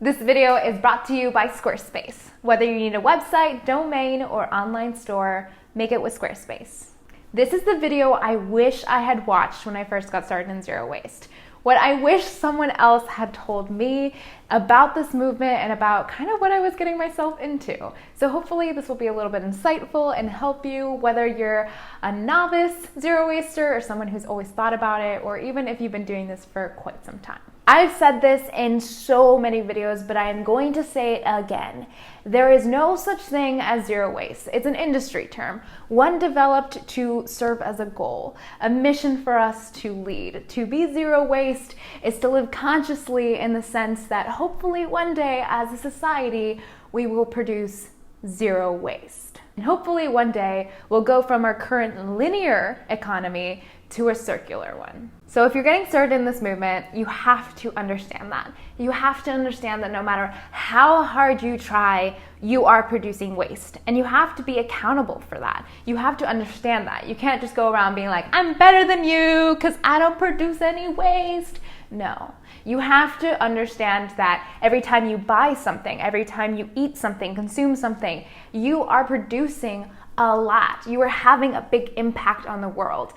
This video is brought to you by Squarespace. Whether you need a website, domain, or online store, make it with Squarespace. This is the video I wish I had watched when I first got started in zero waste. What I wish someone else had told me about this movement and about kind of what I was getting myself into. So hopefully this will be a little bit insightful and help you, whether you're a novice zero waster or someone who's always thought about it, or even if you've been doing this for quite some time. I've said this in so many videos, but I am going to say it again. There is no such thing as zero waste. It's an industry term, one developed to serve as a goal, a mission for us to lead. To be zero waste is to live consciously in the sense that hopefully one day as a society, we will produce zero waste. And hopefully one day we'll go from our current linear economy to a circular one. So if you're getting started in this movement, you have to understand that. You have to understand that no matter how hard you try, you are producing waste. And you have to be accountable for that. You have to understand that. You can't just go around being like, I'm better than you because I don't produce any waste. No. You have to understand that every time you buy something, every time you eat something, consume something, you are producing a lot. You are having a big impact on the world.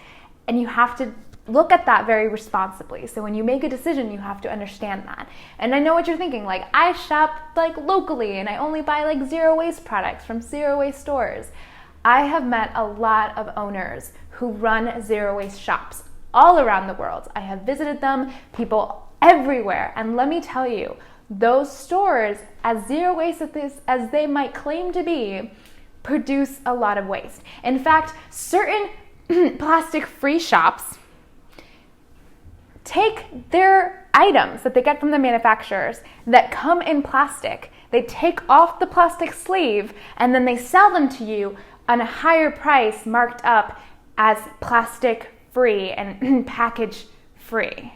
And you have to look at that very responsibly. So when you make a decision, you have to understand that. And I know what you're thinking, like, I shop like locally and I only buy like zero waste products from zero waste stores. I have met a lot of owners who run zero waste shops all around the world. I have visited them, people everywhere. And let me tell you, those stores, as zero waste as they might claim to be, produce a lot of waste. In fact, certain plastic-free shops take their items that they get from the manufacturers that come in plastic, they take off the plastic sleeve, and then they sell them to you on a higher price marked up as plastic-free and package-free.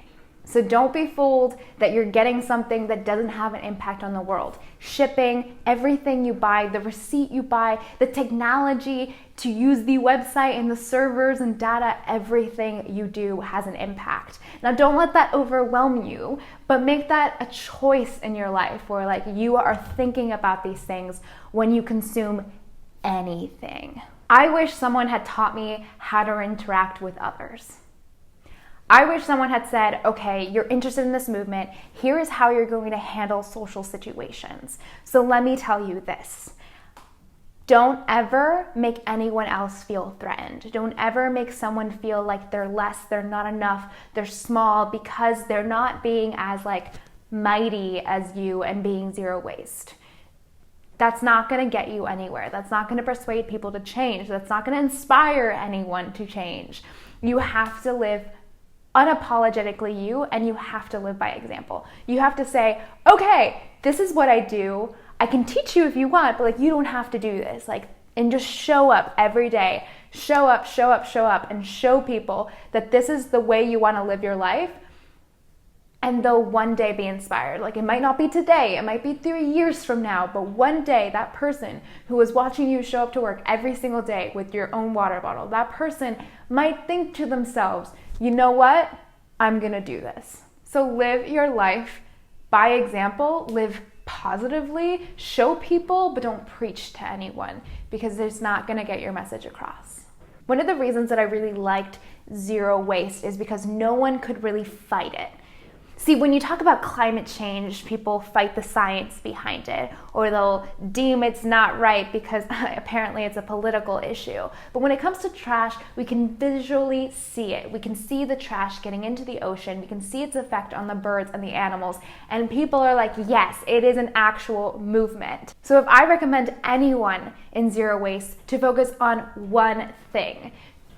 So don't be fooled that you're getting something that doesn't have an impact on the world. Shipping, everything you buy, the receipt you buy, the technology to use the website and the servers and data, everything you do has an impact. Now don't let that overwhelm you, but make that a choice in your life where like you are thinking about these things when you consume anything. I wish someone had taught me how to interact with others. I wish someone had said, okay, you're interested in this movement. Here is how you're going to handle social situations. So let me tell you this. Don't ever make anyone else feel threatened. Don't ever make someone feel like they're less, they're not enough, they're small because they're not being as like mighty as you and being zero waste. That's not going to get you anywhere. That's not going to persuade people to change. That's not going to inspire anyone to change. You have to live unapologetically you, and you have to live by example. You have to say, okay, this is what I do. I can teach you if you want, but like you don't have to do this. Like, and just show up every day. Show up, show up, show up, and show people that this is the way you want to live your life. And they'll one day be inspired. Like, it might not be today, it might be 3 years from now, but one day that person who is watching you show up to work every single day with your own water bottle, that person might think to themselves, you know what? I'm gonna do this. So live your life by example, live positively, show people, but don't preach to anyone because it's not gonna get your message across. One of the reasons that I really liked zero waste is because no one could really fight it. See, when you talk about climate change, people fight the science behind it, or they'll deem it's not right because apparently it's a political issue. But when it comes to trash, we can visually see it. We can see the trash getting into the ocean. We can see its effect on the birds and the animals. And people are like, yes, it is an actual movement. So if I recommend anyone in zero waste to focus on one thing,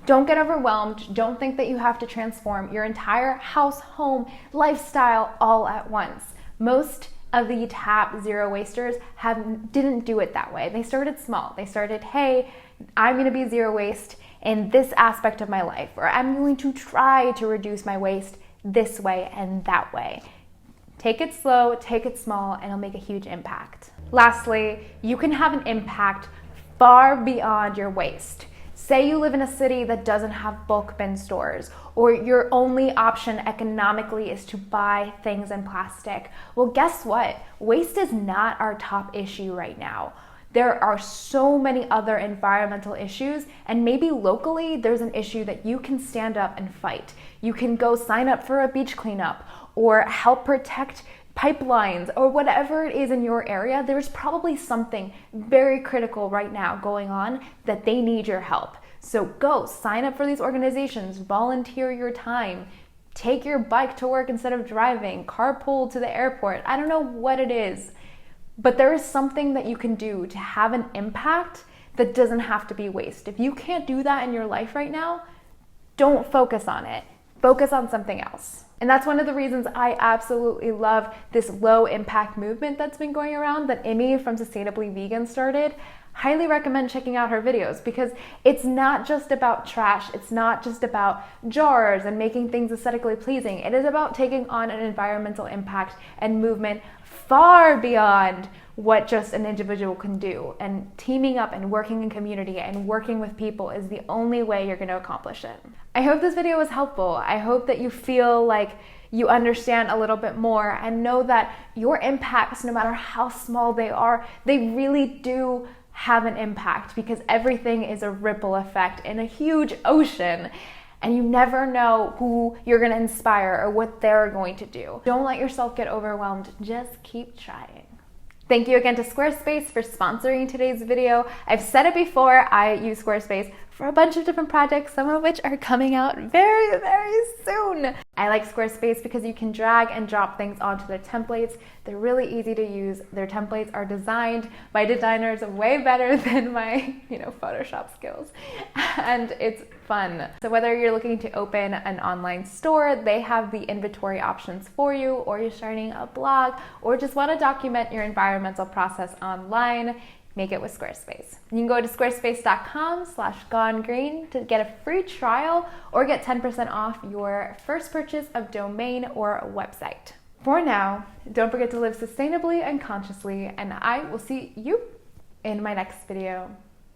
don't get overwhelmed. Don't think that you have to transform your entire house, home, lifestyle all at once. Most of the top zero wasters didn't do it that way. They started small. They started, hey, I'm going to be zero waste in this aspect of my life, or I'm going to try to reduce my waste this way and that way. Take it slow, take it small, and it'll make a huge impact. Lastly, you can have an impact far beyond your waste. Say you live in a city that doesn't have bulk bin stores, or your only option economically is to buy things in plastic. Well, guess what? Waste is not our top issue right now. There are so many other environmental issues, and maybe locally there's an issue that you can stand up and fight. You can go sign up for a beach cleanup or help protect pipelines or whatever it is in your area. There's probably something very critical right now going on that they need your help. So go sign up for these organizations, volunteer your time, take your bike to work instead of driving, carpool to the airport. I don't know what it is, but there is something that you can do to have an impact that doesn't have to be waste. If you can't do that in your life right now, don't focus on it. Focus on something else. And that's one of the reasons I absolutely love this low impact movement that's been going around that Imi from Sustainably Vegan started. Highly recommend checking out her videos because it's not just about trash. It's not just about jars and making things aesthetically pleasing. It is about taking on an environmental impact and movement far beyond what just an individual can do. And teaming up and working in community and working with people is the only way you're going to accomplish it. I hope this video was helpful. I hope that you feel like you understand a little bit more and know that your impacts, no matter how small they are, they really do have an impact because everything is a ripple effect in a huge ocean. And you never know who you're going to inspire or what they're going to do. Don't let yourself get overwhelmed. Just keep trying. Thank you again to Squarespace for sponsoring today's video. I've said it before, I use Squarespace for a bunch of different projects, some of which are coming out very, very soon. I like Squarespace because you can drag and drop things onto their templates. They're really easy to use. Their templates are designed by designers way better than my, Photoshop skills. And it's fun. So whether you're looking to open an online store, they have the inventory options for you, or you're starting a blog, or just want to document your environmental process online, make it with Squarespace. You can go to squarespace.com/gonegreen to get a free trial or get 10% off your first purchase of domain or website. For now, don't forget to live sustainably and consciously, and I will see you in my next video.